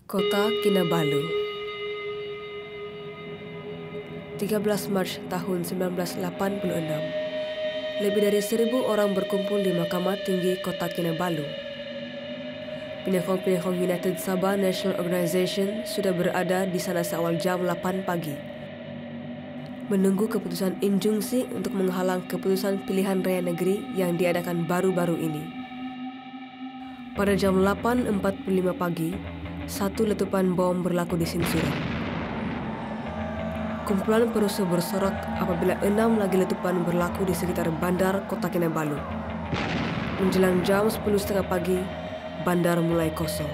Kota Kinabalu 13 Maret tahun 1986. Lebih dari 1.000 orang berkumpul di Mahkamah Tinggi Kota Kinabalu. Penyokong-penyokong United Sabah National Organization sudah berada di sana seawal jam 8 pagi, menunggu keputusan injunksi untuk menghalang keputusan pilihan raya negeri yang diadakan baru-baru ini. Pada jam 8.45 pagi, satu letupan bom berlaku di Sinsurat. Kumpulan perusuh bersorot apabila 6 lagi letupan berlaku di sekitar bandar Kota Kinabalu. Menjelang jam 10.30 pagi, bandar mulai kosong.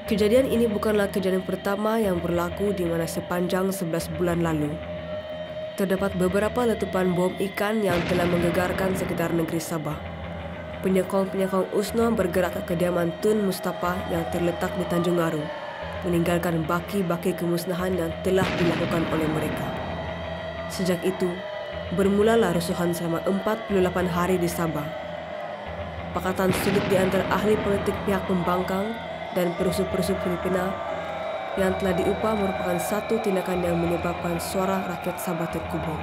Kejadian ini bukanlah kejadian pertama yang berlaku di mana sepanjang 11 bulan lalu terdapat beberapa letupan bom ikan yang telah menggegarkan sekitar negeri Sabah. Penyokong-penyokong USNO bergerak ke kediaman Tun Mustafa yang terletak di Tanjung Aru, meninggalkan baki-baki kemusnahan yang telah dilakukan oleh mereka. Sejak itu, bermulalah rusuhan selama 48 hari di Sabah. Pakatan sulit di antara ahli politik pihak pembangkang dan perusuh-perusuh Filipina yang telah diupah merupakan satu tindakan yang menyebabkan suara rakyat Sabah terkubur.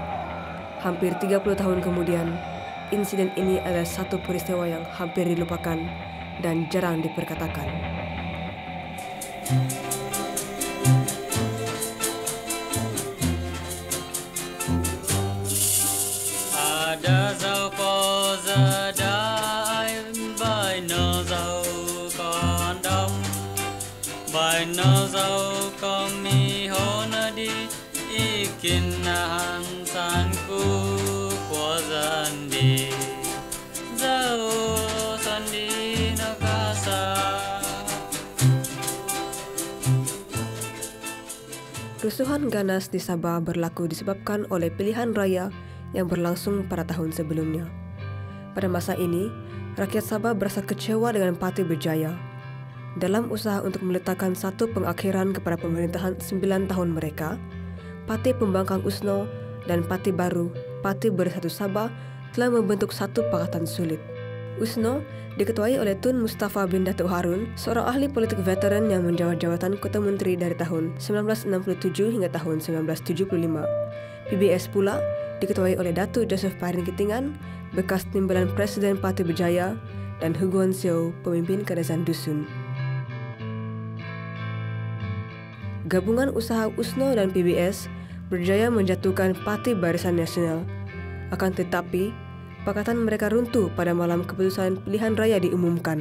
Hampir 30 tahun kemudian, insiden ini adalah satu peristiwa yang hampir dilupakan dan jarang diperkatakan. Ada zau zadai bai no zau kondom bai no zau komi honadi ikin nahan sanku kuazandi zau sandi nakasa. Rusuhan ganas di Sabah berlaku disebabkan oleh pilihan raya yang berlangsung pada tahun sebelumnya. Pada masa ini, rakyat Sabah berasa kecewa dengan Parti Berjaya. Dalam usaha untuk meletakkan satu pengakhiran kepada pemerintahan 9 tahun mereka, Parti Pembangkang USNO dan Parti Baru, Parti Bersatu Sabah, telah membentuk satu pakatan sulit. USNO diketuai oleh Tun Mustafa bin Datuk Harun, seorang ahli politik veteran yang menjawat jawatan Ketua Menteri dari tahun 1967 hingga tahun 1975. PBS pula diketuai oleh Datuk Joseph Parin Kitingan, bekas timbalan Presiden Parti Berjaya, dan Huguan Seo, pemimpin Kerajaan Dusun. Gabungan usaha USNO dan PBS berjaya menjatuhkan Parti Barisan Nasional. Akan tetapi, pakatan mereka runtuh pada malam keputusan pilihan raya diumumkan.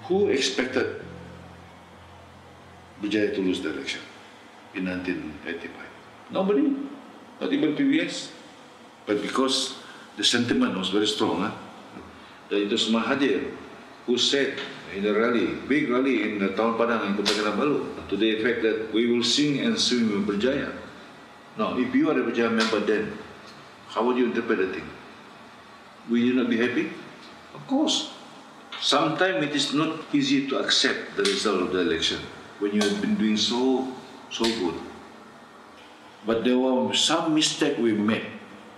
Who expected Berjaya to lose the election in 1985? Nobody, not even PBS. But because the sentiment was very strong, dan itu semua hadir, who said in a rally, big rally in the Town Padang in Kota Kinabalu, to the effect that we will sing and swim with Berjaya. Now, if you are a Berjaya member then, how would you interpret the thing? Will you not be happy? Of course. Sometimes it is not easy to accept the result of the election when you have been doing so good. But there were some mistake we made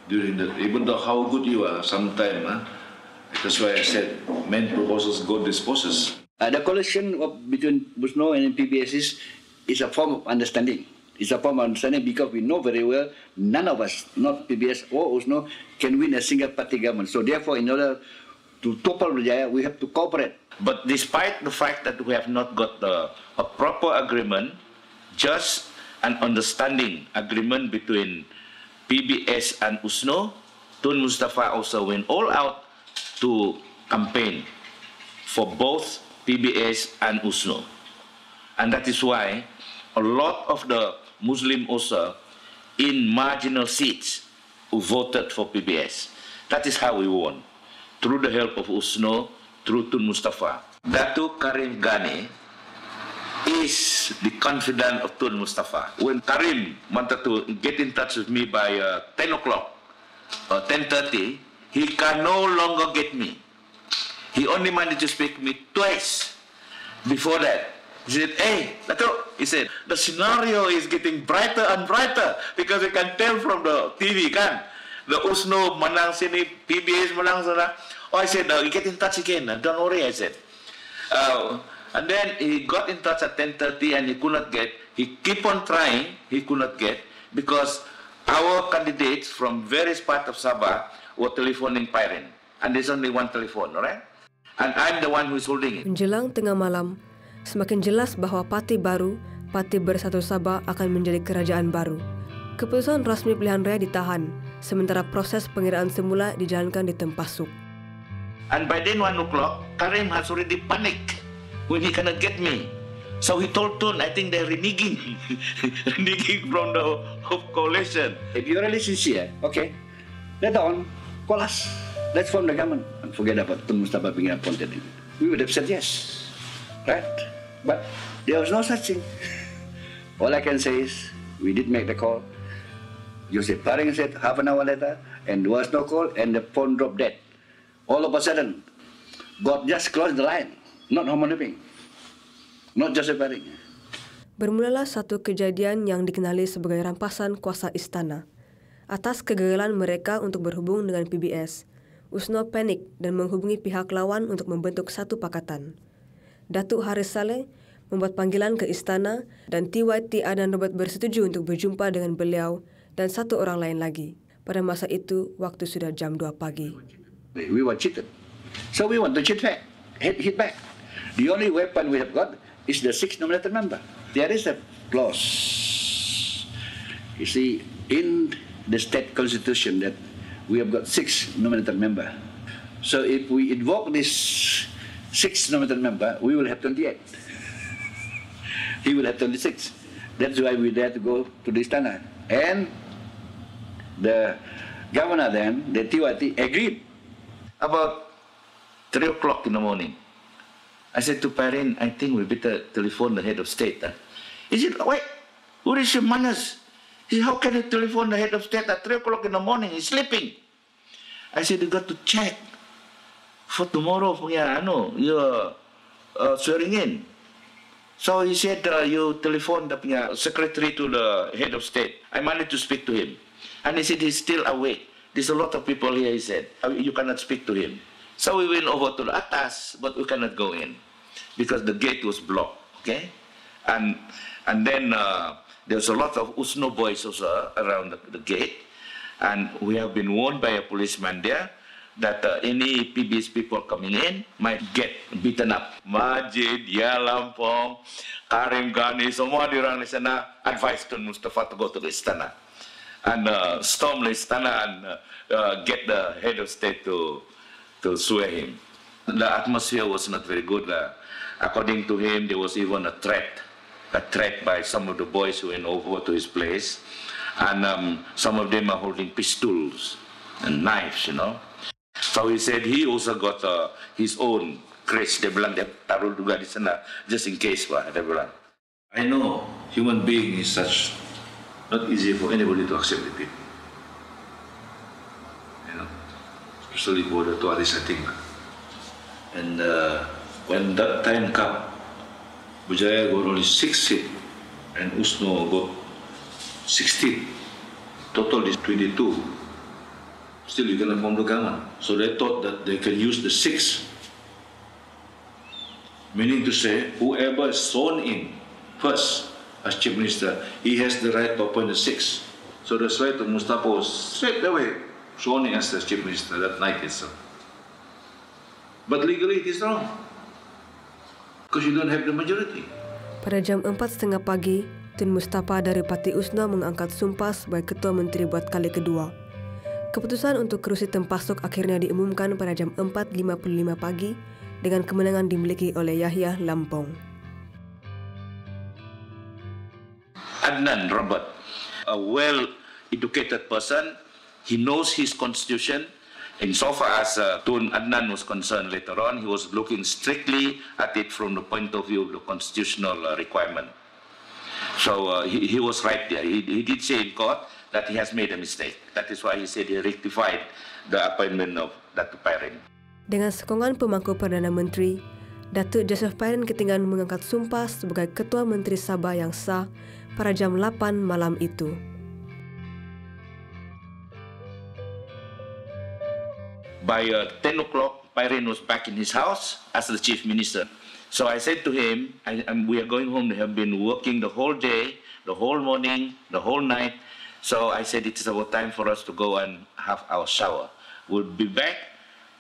during that. Even though how good you are, sometimes, that's why I said, men proposes, God disposes. The coalition between USNO and PBS is a form of understanding. It's a form of understanding because we know very well none of us, not PBS or USNO, can win a single party government. So therefore, in order to topple Berjaya, we have to cooperate. But despite the fact that we have not got a proper agreement, just an understanding agreement between PBS and USNO, Tun Mustafa also went all out to campaign for both PBS and USNO. And that is why a lot of the Muslim also in marginal seats who voted for PBS. That is how we won, through the help of USNO, through Tun Mustafa. Datuk Karim Ghani is the confidant of Tun Mustafa. When Karim wanted to get in touch with me by 10 o'clock or 10:30, he can no longer get me. He only managed to speak to me twice before that. He said, "Hey, Datuk," he said, "the scenario is getting brighter and brighter because you can tell from the TV, kan? The USNO menang sini, PBS menang sana. Oh, I said, you get in touch again. Don't worry, I said. And then he got in touch at 10:30 and he could not get. He keep on trying, he could not get, because our candidates from various parts of Sabah were telephoning Pyrin. And there's only one telephone, alright? And I'm the one who is holding it. Menjelang tengah malam, semakin jelas bahwa parti baru, Parti Bersatu Sabah, akan menjadi kerajaan baru. Keputusan rasmi pilihan raya ditahan, sementara proses pengiraan semula dijalankan di Tempasuk. And by then 1 o'clock, Karim has already panicked when he cannot get me. So he told Tun, I think they're reneging, reneging from the coalition. If you're really sincere, okay, later on, call us. Let's form the government. And forget about Tun Mustafa being appointed. We would have said yes, right? But there was no such thing. All I can say is, we did make the call. Joseph Paring said half an hour later, and there was no call, and the phone dropped dead. All of a sudden, God just closed the line. Not Homan Iping, not Joseph Paring. Bermulalah satu kejadian yang dikenali sebagai rampasan kuasa istana. Atas kegagalan mereka untuk berhubung dengan PBS, Usno panik dan menghubungi pihak lawan untuk membentuk satu pakatan. Datuk Haris Saleh membuat panggilan ke istana dan TYT dan Robert bersetuju untuk berjumpa dengan beliau dan satu orang lain lagi. Pada masa itu, waktu sudah jam 2 pagi. We were cheated. So we want to cheat back, hit back. The only weapon we have got is the 6th nominated member. There is a clause, you see, in the state constitution that we have got 6 nominated member. So if we invoke this 6th nominated member, we will have 28. He will have 26. That's why we dare to go to the istana. And the governor then, the TYT, agreed. About 3 o'clock in the morning, I said to Pyrin, I think we better telephone the head of state. He said, wait, where is your manners? He said, how can you telephone the head of state at 3 o'clock in the morning? He's sleeping. I said, you got to check for tomorrow, you're swearing in. So he said, you telephone the secretary to the head of state. I managed to speak to him. And he said, he's still awake. There's a lot of people here, he said. You cannot speak to him. So we went over to the atas, but we cannot go in because the gate was blocked, okay? And then there's a lot of Usno boys also around the gate. And we have been warned by a policeman there that any PBS people coming in might get beaten up. Majid, Yalampong, Karim Ghani, semua di orang di sana advise Tun Mustafa to go to the istana and storm the istana and get the head of state to swear him. The atmosphere was not very good. According to him, there was even a threat by some of the boys who went over to his place, and some of them are holding pistols and knives, So he said he also got his own crèche. Dia bilang dia taruh juga di sana just in case, Pak. Dia bilang. I know human being is such not easy for anybody to accept defeat. Especially for the two others, I think. And when that time come, Bujaya got only 6 seats and Usno got 16. Total is 22. Still, you cannot form the government. So they thought that they can use the 6. Meaning to say, whoever is sworn in first as chief minister, he has the right to appoint the 6. So that's why Mustafa was straight away sworn in as the chief minister that night itself. But legally it is wrong. Because you don't have the majority. Pada jam 4:30 pagi, Tun Mustafa dari Parti Usno mengangkat sumpah sebagai ketua menteri buat kali kedua. Keputusan untuk kerusi Tempasuk akhirnya diumumkan pada jam 4:55 pagi dengan kemenangan dimiliki oleh Yahya Lampong. Adnan Robert, a well-educated person, he knows his constitution. And so far as Tun Adnan was concerned later on, he was looking strictly at it from the point of view of the constitutional requirement. So he was right there. He did say in court that he has made a mistake. That is why he said he rectified the appointment of Datuk Pyrin. Dengan sokongan pemangku Perdana Menteri, Datuk Joseph Pyrin ketinggalan mengangkat sumpah sebagai Ketua Menteri Sabah yang sah pada jam 8 malam itu. by 10 o'clock, Pyrin was back in his house as the chief minister. So I said to him, we are going home. They have been working the whole day, the whole morning, the whole night. So I said it is about time for us to go and have our shower. We'll be back,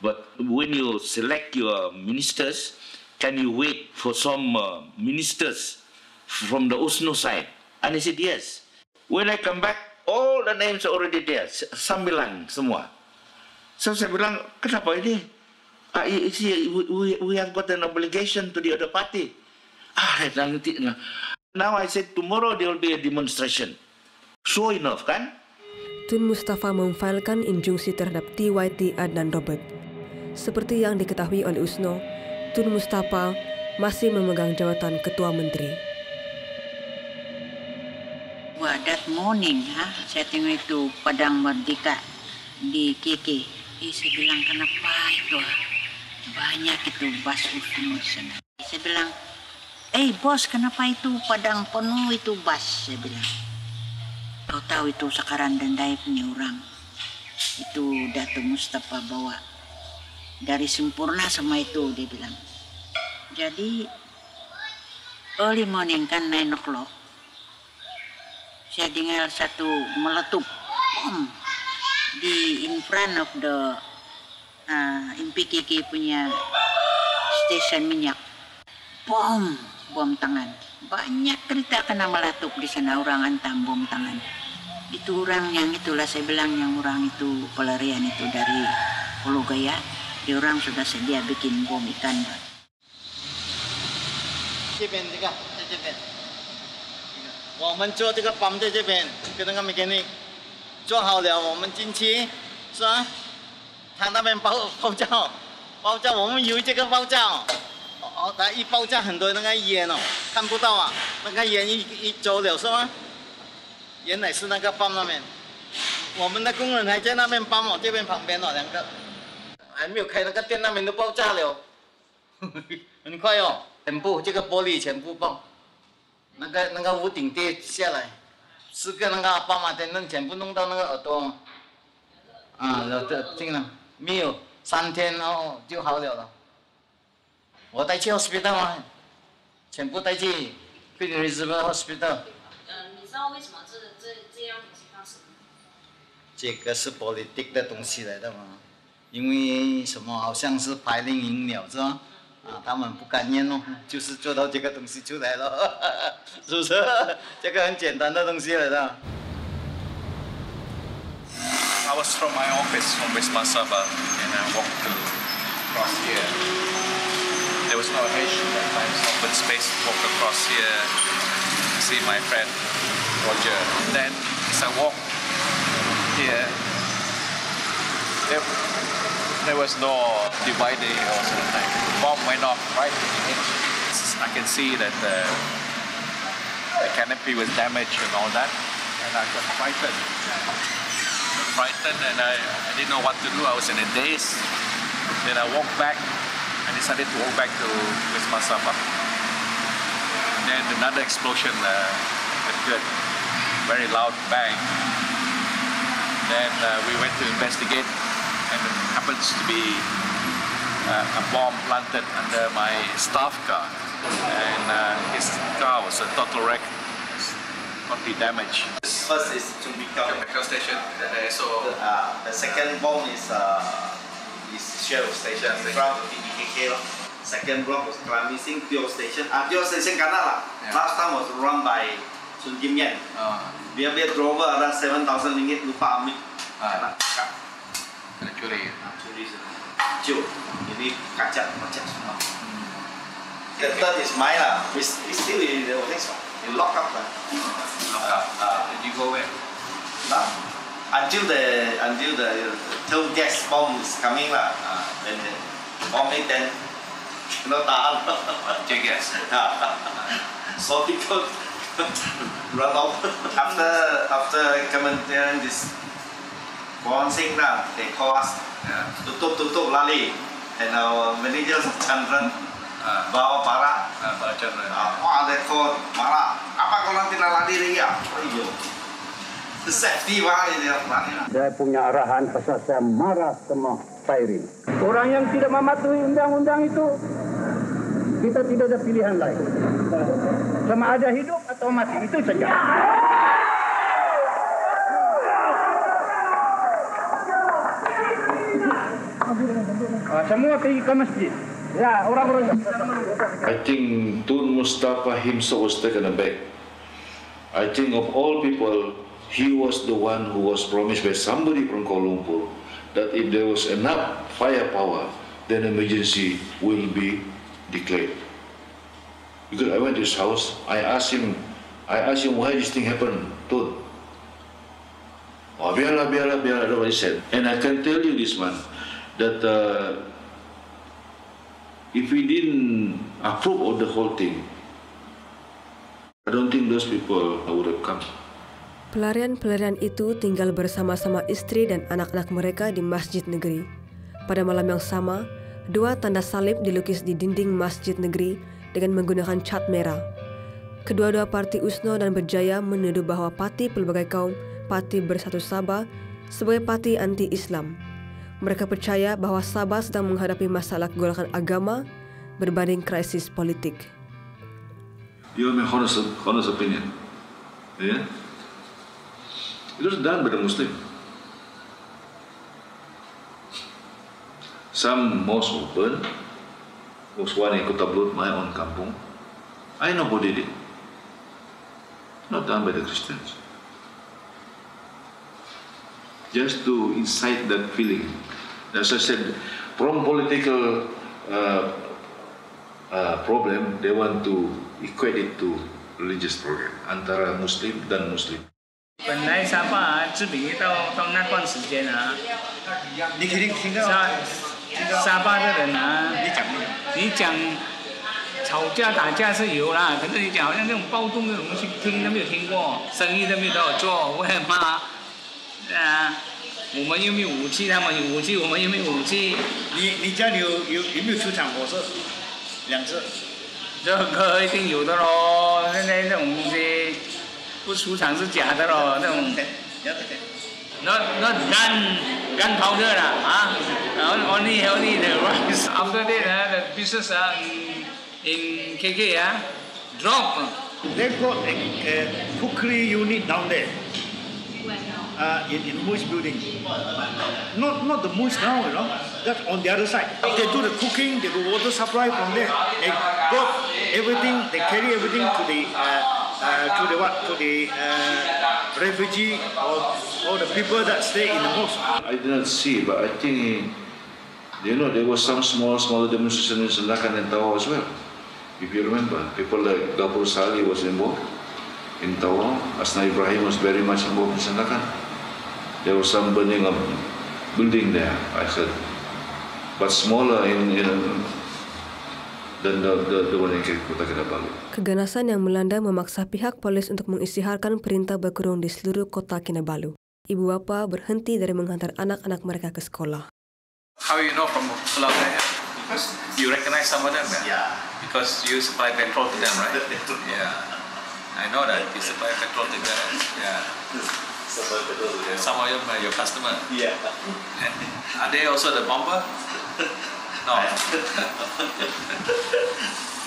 but when you select your ministers, can you wait for some ministers from the USNO side? And he said yes. When I come back, all the names are already there, sambilan semua. So saya bilang, kenapa ini? We have got an obligation to the other party. Now I said tomorrow there will be a demonstration. Sure enough, kan? Tun Mustafa memfailkan injunksi terhadap TYT Adnan Robert. Seperti yang diketahui oleh USNO, Tun Mustafa masih memegang jawatan Ketua Menteri. Wah, that morning, saya tengok itu Padang Merdeka di KK. Saya bilang, kenapa itu? Banyak itu bas USNO di sana. Saya bilang, bos, kenapa itu Padang penuh itu bas? Saya bilang. Kau tahu itu Sakaran dan Dai punya orang. Itu Dato' Mustafa bawa. Dari Sempurna sama itu, dia bilang. Jadi, early morning kan 9 o'clock. Saya dengar satu meletup bom di in front of the MPKK punya stesen minyak. Bom tangan. Banyak kereta kena meletup di sana, orang antam bom tangan. Itu orang yang itulah saya bilang yang orang itu pelarian itu dari Pulau Gaya. Dia orang sudah sedia bikin bom ikan. 这边这个，在这边。我们做这个泵在这边，跟那个美给你做好了，我们进去是吧？他那边爆炸，我们以为这个爆炸它一爆炸很多那个烟看不到啊，那个烟一走了是吗？原来是那个泵那边，我们的工人还在那边泵这边旁边2个，还没有开那个店，那边都爆炸了，很快全部这个玻璃全部爆，那个屋顶跌下来，4个那个爸妈天灯全部弄到那个耳朵，这个没有3天就好了。我带去 hospital 啊，全部带去 Queen Elizabeth Hospital。你知道为什么这样东西发生吗？这个是 politic 的东西来的嘛，因为什么好像是排令赢了是吧？他们不甘愿就是做到这个东西出来了，是不是？这个很简单的东西来的。I was from my office from Wisma Sabah and I walked across here. There was no occasion that I open space to walk across here to see my friend Roger. Then as I walked here, there was no divider or something. Bomb went off right in the edge. I can see that the canopy was damaged and all that, and I got frightened. And I didn't know what to do. I was in a daze. Then I walked back. I decided to walk back to Wisma Sabah. Then another explosion occurred, very loud bang. Then we went to investigate, and it happens to be a bomb planted under my staff car. And his car was a total wreck, totally damaged. First is Chemical station, and I saw the second bomb is Shell station in front of PKK. Second block was Klamissing Tio station. Tio station kanan lah. Last time was run by Sun Kim Yen. Dia drove around 7,000 ringgit lupa ambil. kena curi. Curi semua. Jadi kaca semua. The third is mine lah. We still in the next one. You lock up lah. Did you go where? Until the third gas bomb is coming lah. Then the bomb it then tahan. Check gas. So people run off. After coming this bouncing lah, they call us. Tutup lali. And our manager Chandran bawa parah. Chandran. Wah, they call marah. Apa kau nanti lari lagi ya? Saya punya arahan pasal saya marah sama Fairin. Orang yang tidak mematuhi undang-undang itu, kita tidak ada pilihan lain. Sama ada hidup atau mati, itu saja. Semua pergi ke masjid. Ya, orang-orang. I think Tun Mustafa himself was taken aback. I think of all people, he was the one who was promised by somebody from Kuala Lumpur that if there was enough firepower, then emergency will be declared. Because I went to his house, I asked him why this thing happened, Tun. Oh, biarlah, that's what he said. And I can tell you this man, that if we didn't approve of the whole thing, I don't think those people would have come. Pelarian-pelarian itu tinggal bersama-sama istri dan anak-anak mereka di masjid negeri. Pada malam yang sama, 2 tanda salib dilukis di dinding masjid negeri dengan menggunakan cat merah. Kedua-dua parti USNO dan Berjaya menuduh bahwa parti pelbagai kaum, Parti Bersatu Sabah, sebagai parti anti-Islam. Mereka percaya bahwa Sabah sedang menghadapi masalah kegolakan agama berbanding krisis politik. You have my honest opinion. Yeah? It was done by the Muslim. Some mosques were burned. There was one in Kota Blut, my own kampung. I know who did it. Not done by the Christians. Just to incite that feeling. As I said, from political problem, they want to equate it to religious program antara Muslim dan Muslim. 本来沙巴治理到那段时间啊，沙巴的人啊，你讲吵架打架是有啦，可是你讲好像这种暴动这种东西听都没有听过，生意都没有都有做，为什么啊？我们又没有武器，他们有武器，我们又没有武器。你家里有没有出场火车？2次。这个一定有的咯，现在这种东西不出厂是假的咯，那种。Not gunpowder 啦啊，only the rice. After that, the business in KK drop. They've got a cookery unit down there. In Muiz building. Not the Muiz now, you know. That's on the other side. They do the cooking, they do water supply from there. They got everything, they carry everything to the refugee or the people that stay in the mosque. I did not see, but I think, there was some smaller demonstrations in Sandakan and Tawau as well. If you remember, people like Gapur Sali was involved in Tawau. Asna Ibrahim was very much involved in Sandakan. There was some burning of building there, I heard, but smaller than the one in Kota Kinabalu. Keganasan yang melanda memaksa pihak polis untuk mengisytiharkan perintah berkurung di seluruh kota Kinabalu. Ibu bapa berhenti dari menghantar anak-anak mereka ke sekolah. How you know from Pulau Daya? Because you recognize some of them, right? Yeah. Because you supply petrol to them, right? Yeah. I know that you supply petrol to them. Yeah. Some of them are your customer. Yeah. Are they also the bomber? No.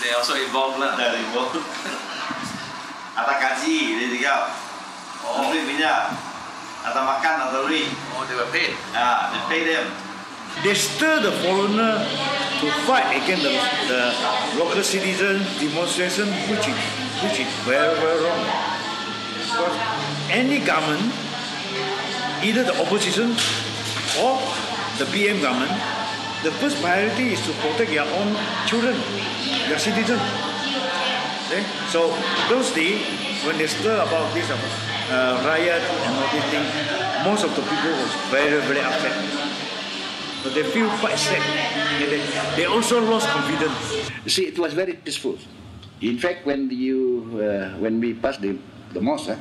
They also involved lah. They're involved. Ada gaji, dia tinggal. Duit minyak. Ada makan, ada duit. Oh, they were paid. They pay them. They stir the foreigner to fight against the local citizen demonstration, which is very, very wrong. Because any government, either the opposition or the PM government, the first priority is to protect their own children, their citizens. Okay? So those days, when they stir about this riot and all these things, most of the people was very, very upset. But they feel quite sad. They also lost confidence. You see, it was very peaceful. In fact, when we passed the mosque,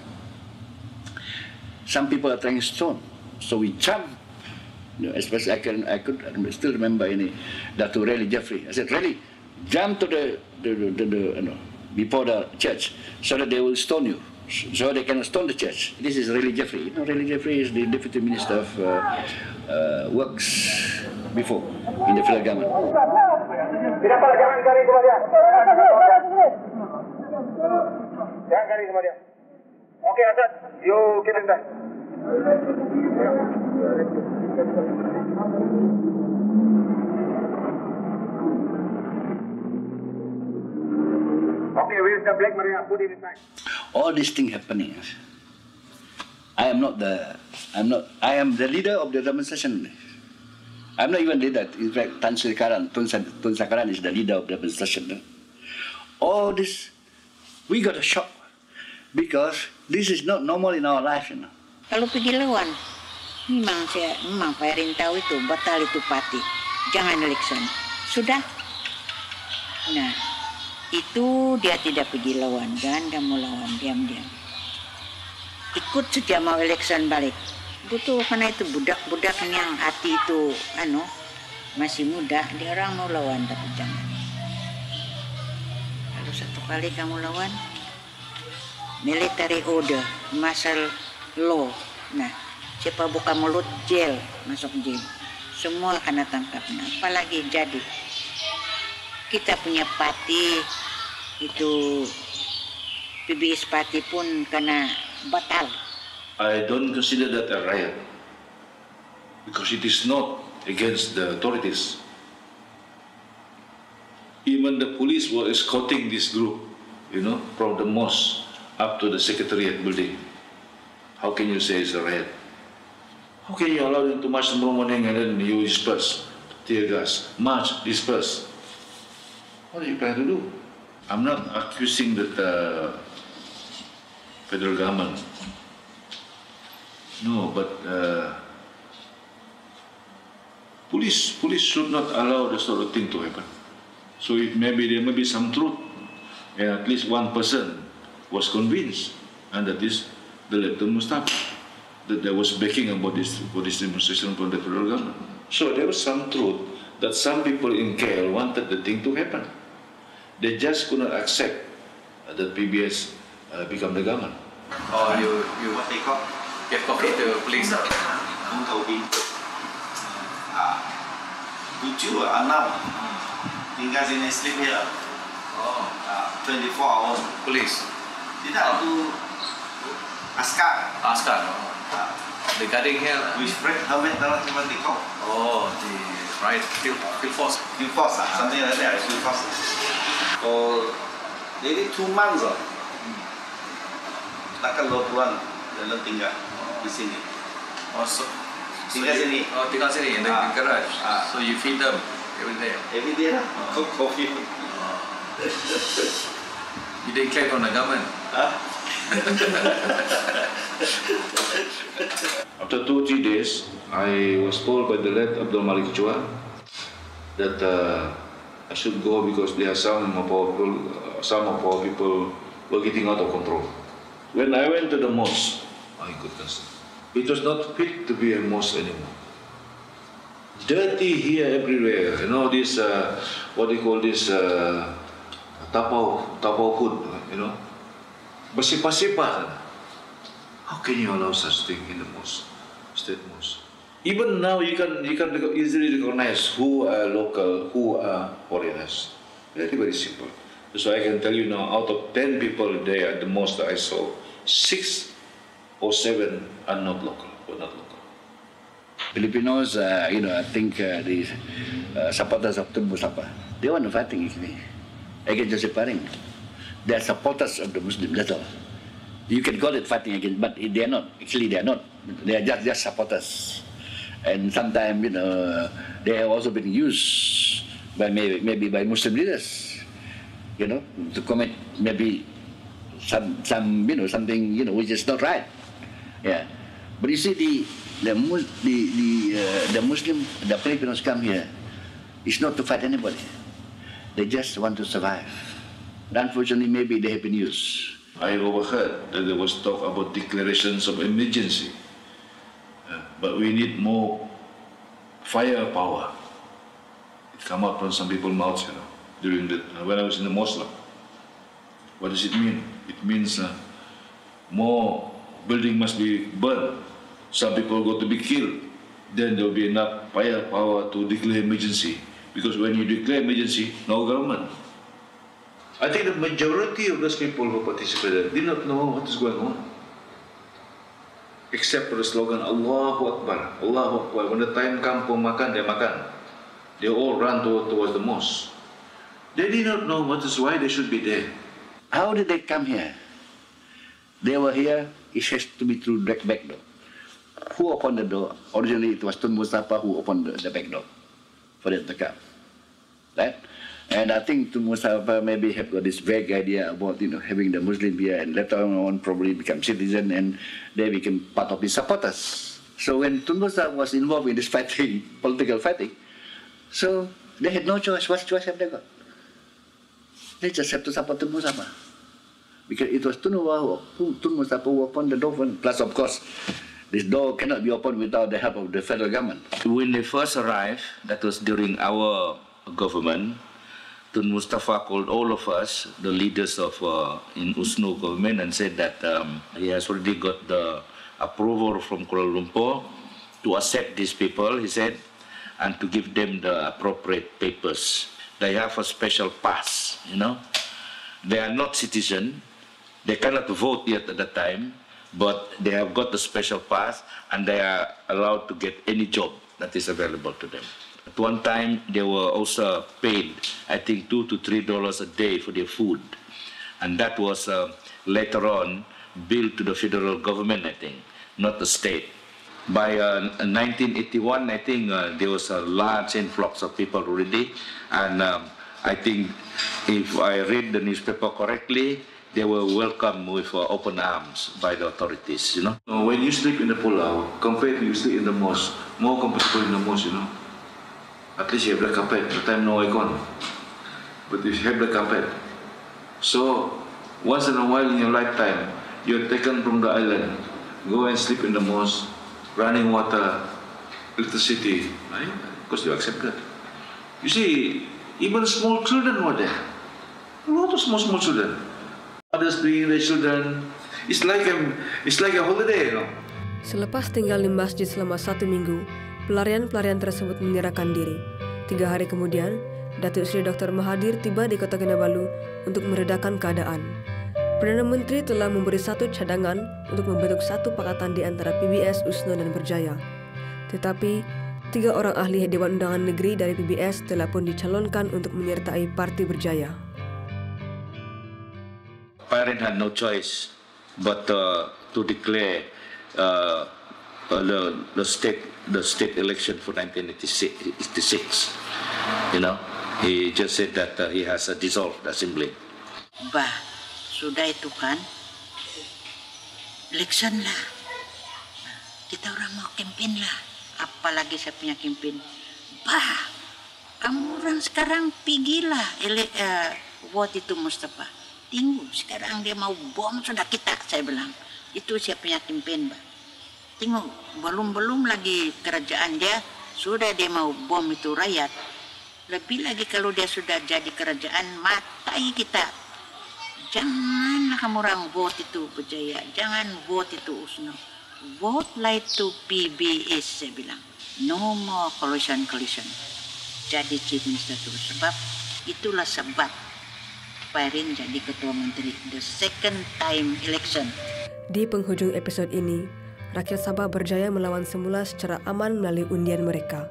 some people are throwing stone, so we jumped. Especially I could still remember Dato' Rally Jeffrey. I said, Rally, jump to the before the church so that they will stone you. so they can stone the church. This is Riley Jeffrey. You know, Riley Jeffrey is the Deputy Minister of Works before in the federal government. Jangan garis sama dia. Okey, Asad. You kill him back. Okay, where's the Black Maria? Put him inside. All these things happening. I am the leader of the demonstration. I'm not even leader. In fact, Tun Sakaran is the leader of the demonstration. All this, we got a shock because this is not normal in our life. You know. Kalau pergi lawan, memang Pak Erin tahu itu, batal itu parti. Jangan election. Sudah. Nah, itu dia tidak pergi lawan. Jangan kamu lawan, diam-diam. Ikut saja mau election balik. Betul, karena itu budak-budak yang hati itu, masih muda, dia orang mau lawan, tapi jangan. Kalau satu kali kamu lawan, military order, martial law. Nah, siapa buka mulut, jail, masuk jail. Semua kena tangkap. Nah, apalagi jadi. Kita punya parti, itu PBS parti pun kena batal. I don't consider that a riot because it is not against the authorities. Even the police were escorting this group, from the mosque up to the secretariat building. How can you say it's a riot? How can you allow them to march tomorrow morning and then you disperse, tear gas, march, disperse? What are you planning to do? I'm not accusing the federal government. No, but police should not allow this sort of thing to happen. So there may be some truth, and at least one person was convinced, and that is the Lieutenant Mustafa, that there was backing about this demonstration from the federal government. So there was some truth that some people in KL wanted the thing to happen. They just could not accept that PBS become the government. Oh, you give coffee to police? Không thầu đi. 7, 6 tinggal sini sleep here. Oh, 24 hours. Police? Tidak, itu askar. Askar. The guarding here. With break helmet dalam cuma dikau. Oh, the right field force. Field force, something like that. Field force. For nearly 2 months. Takkan 20-an dalam tinggal di sini. Oh, so tinggal sini. Oh, tinggal sini in the garage. So you feed them every day. Every day lah. Cook coffee. You didn't claim from the government. After 2 or 3 days, I was told by the late Abdul Malik Chua that I should go because there are some of our people were getting out of control. When I went to the mosque, my goodness, it was not fit to be a mosque anymore. Dirty here everywhere. This, what do you call this, tapau hood, Bersipah-sipah. How can you allow such thing in the mosque, state mosque? Even now you can easily recognize who are local, who are foreigners. Very, very simple. So I can tell you now, out of 10 people there at the mosque that I saw, 6 or 7 are not local, Filipinos, I think the supporters of Tun Mustafa, they want to fighting against Joseph Paring. They are supporters of the Muslim, that's all. You can call it fighting against, but they are not. Actually, they are not. They are just supporters. And sometimes, they have also been used by maybe by Muslim leaders, to commit maybe something, which is not right. Yeah. But you see, the Muslim, the Filipinos come here, it's not to fight anybody. They just want to survive. Unfortunately, maybe they have been used. I overheard that there was talk about declarations of emergency, but we need more firepower. It come out from some people's mouths, during when I was in the mosque. What does it mean? It means more building must be burned, some people got to be killed, then there will be enough firepower to declare emergency. Because when you declare emergency, no government. I think the majority of those people who participated did not know what is going on. Except for the slogan, Allahu Akbar, Allahu Akbar. When the time comes for makan, they makan. They all run towards the mosque. They did not know what is why they should be there. How did they come here? They were here, it has to be through the back door. Who opened the door? Originally it was Tun Mustafa who opened the back door for them to come. Right? And I think Tun Mustafa maybe have got this vague idea about having the Muslim here, and later on probably become citizen and they became part of his supporters. So when Tun Mustafa was involved in this fighting, political fighting, so they had no choice. What choice have they got? They just have to support Tun Mustafa. Because it was Tun Mustafa who opened the door. Plus, of course, this door cannot be opened without the help of the federal government. When they first arrived, that was during our government, Tun Mustafa called all of us, the leaders of in USNO government, and said that he has already got the approval from Kuala Lumpur to accept these people, he said, and to give them the appropriate papers. They have a special pass, They are not citizen. They cannot vote yet at the time, but they have got the special pass and they are allowed to get any job that is available to them. At one time, they were also paid, I think, $2 to $3 a day for their food. And that was later on billed to the federal government, I think, not the state. By 1981, I think there was a large influx of people already. And I think if I read the newspaper correctly, they were welcomed with open arms by the authorities, When you sleep in the pulau, compared to you sleep in the mosque, more comfortable in the mosque, At least you have the carpet, at the time no aircon. But you have the carpet. So, once in a while in your lifetime, you're taken from the island, go and sleep in the mosque, running water, electricity, right? Because you accepted. You see, even small children were there. A lot of small children. Others bringing their children. It's like a holiday, Selepas tinggal di masjid selama 1 minggu, pelarian-pelarian tersebut menyerahkan diri. 3 hari kemudian, Datuk Seri Dr. Mahathir tiba di Kota Kinabalu untuk meredakan keadaan. Perdana Menteri telah memberi satu cadangan untuk membentuk satu pakatan di antara PBS, USNO dan Berjaya. Tetapi, 3 orang ahli Dewan Undangan Negeri dari PBS telah pun dicalonkan untuk menyertai Parti Berjaya. Parent had no choice but to declare the state election for 1986. He just said that he has dissolved the assembly. Bah, sudah itu kan, election lah. Kita orang mau campaign lah. Apalagi saya punya campaign. Bah, kamu orang sekarang pergilah vote itu Mustafa. Tunggu, sekarang dia mau bom sudah kita, saya bilang. Itu saya punya campaign, Pak. Tengok, belum lagi kerajaan dia, sudah dia mau bom itu rakyat. Lebih lagi kalau dia sudah jadi kerajaan, matai kita. Janganlah kamu orang vote itu Berjaya, jangan vote itu USNO. Vote lah itu PBS, saya bilang. No more collision. Jadi Chief Minister terus. Sebab, itulah sebab Pairin jadi Ketua Menteri, the second time election. Di penghujung episode ini, rakyat Sabah berjaya melawan semula secara aman melalui undian mereka.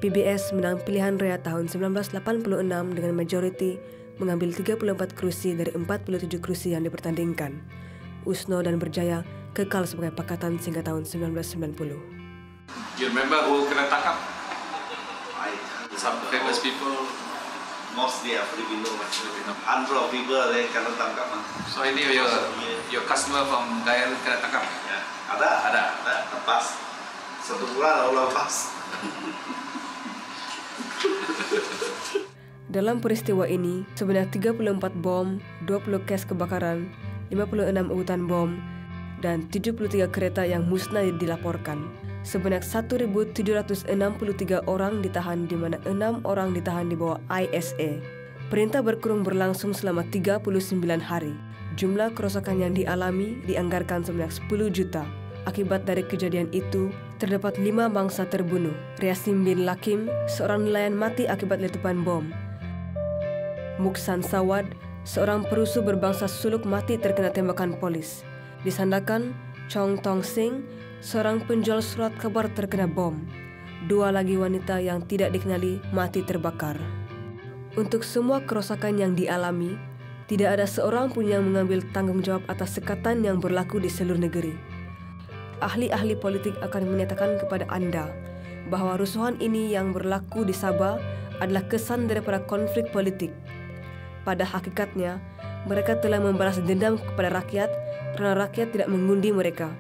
PBS menang pilihan raya tahun 1986 dengan majoriti mengambil 34 kursi dari 47 kursi yang dipertandingkan. USNO dan Berjaya kekal sebagai pakatan sehingga tahun 1990. You remember who kena tangkap? Some famous people. Mostly Filipino. Handful of people they kena tangkap. So ini your customer from Dayal kena tangkap? Ya, ada. Lepas. 1 bulan lalu lepas. Dalam peristiwa ini, sebanyak 34 bom, 20 kes kebakaran, 56 hutan bom, dan 73 kereta yang musnah dilaporkan. Sebanyak 1.763 orang ditahan, di mana 6 orang ditahan di bawah ISA. Perintah berkurung berlangsung selama 39 hari. Jumlah kerusakan yang dialami dianggarkan sebanyak 10 juta. Akibat dari kejadian itu, terdapat 5 bangsa terbunuh. Riasim bin Lakim, seorang nelayan mati akibat letupan bom. Muksan Sawad, seorang perusuh berbangsa Suluk mati terkena tembakan polis. Di Sandakan, Chong Tong Sing, seorang penjual surat kabar terkena bom. 2 lagi wanita yang tidak dikenali mati terbakar. Untuk semua kerusakan yang dialami, tidak ada seorang pun yang mengambil tanggung jawab atas sekatan yang berlaku di seluruh negeri. Ahli-ahli politik akan menyatakan kepada Anda bahwa rusuhan ini yang berlaku di Sabah adalah kesan daripada konflik politik. Pada hakikatnya, mereka telah membalas dendam kepada rakyat kerana rakyat tidak mengundi mereka.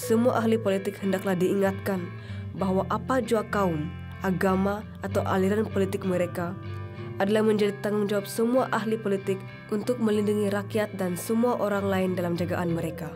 Semua ahli politik hendaklah diingatkan bahwa apa jua kaum, agama atau aliran politik mereka adalah menjadi tanggung jawab semua ahli politik untuk melindungi rakyat dan semua orang lain dalam jagaan mereka.